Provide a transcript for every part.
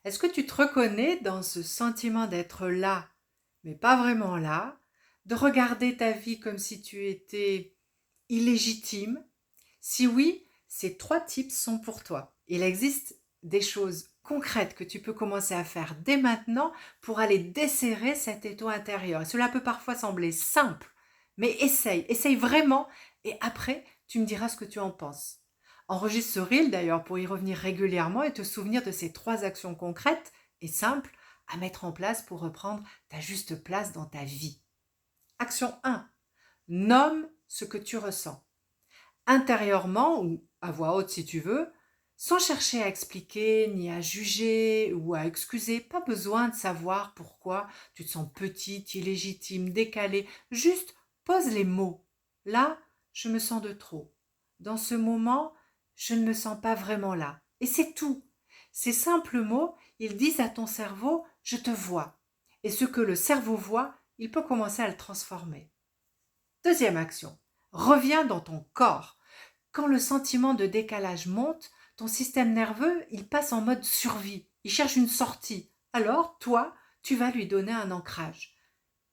Est-ce que tu te reconnais dans ce sentiment d'être là, mais pas vraiment là, de regarder ta vie comme si tu étais illégitime? Si oui, ces 3 tips sont pour toi. Il existe des choses concrètes que tu peux commencer à faire dès maintenant pour aller desserrer cet étau intérieur. Et cela peut parfois sembler simple, mais essaye vraiment et après, tu me diras ce que tu en penses. Enregistre ce reel d'ailleurs pour y revenir régulièrement et te souvenir de ces 3 actions concrètes et simples à mettre en place pour reprendre ta juste place dans ta vie. Action 1. Nomme ce que tu ressens intérieurement ou à voix haute si tu veux, sans chercher à expliquer, ni à juger ou à excuser. Pas besoin de savoir pourquoi tu te sens petite, illégitime, décalée. Juste pose les mots. Là, je me sens de trop. Dans ce moment, je ne me sens pas vraiment là. Et c'est tout. Ces simples mots, ils disent à ton cerveau, je te vois. Et ce que le cerveau voit, il peut commencer à le transformer. Deuxième action, reviens dans ton corps. Quand le sentiment de décalage monte, ton système nerveux, il passe en mode survie. Il cherche une sortie. Alors, toi, tu vas lui donner un ancrage.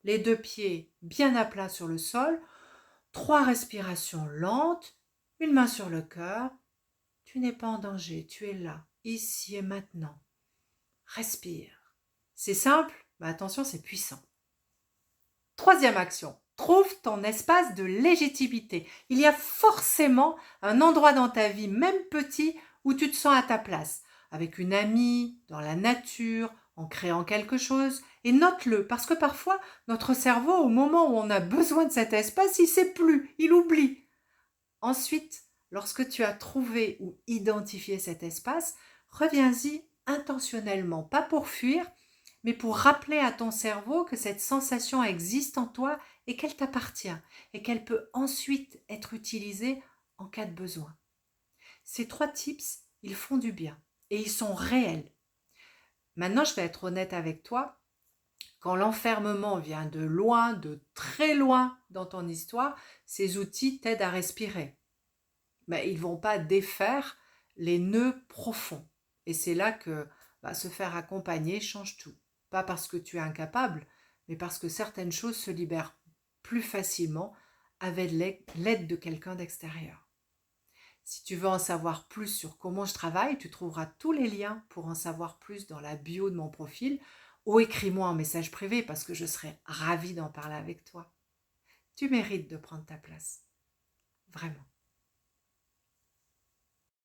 Les 2 pieds bien à plat sur le sol, 3 respirations lentes, une main sur le cœur. Tu n'es pas en danger, tu es là, ici et maintenant. Respire. C'est simple, mais attention, c'est puissant. Troisième action, trouve ton espace de légitimité. Il y a forcément un endroit dans ta vie, même petit, où tu te sens à ta place. Avec une amie, dans la nature, en créant quelque chose. Et note-le, parce que parfois, notre cerveau, au moment où on a besoin de cet espace, il ne sait plus, il oublie. Ensuite, lorsque tu as trouvé ou identifié cet espace, reviens-y intentionnellement, pas pour fuir, mais pour rappeler à ton cerveau que cette sensation existe en toi et qu'elle t'appartient et qu'elle peut ensuite être utilisée en cas de besoin. Ces 3 tips, ils font du bien et ils sont réels. Maintenant, je vais être honnête avec toi. Quand l'enfermement vient de loin, de très loin dans ton histoire, ces outils t'aident à respirer. Mais ils ne vont pas défaire les nœuds profonds. Et c'est là que se faire accompagner change tout. Pas parce que tu es incapable, mais parce que certaines choses se libèrent plus facilement avec l'aide de quelqu'un d'extérieur. Si tu veux en savoir plus sur comment je travaille, tu trouveras tous les liens pour en savoir plus dans la bio de mon profil ou écris-moi un message privé parce que je serai ravie d'en parler avec toi. Tu mérites de prendre ta place. Vraiment.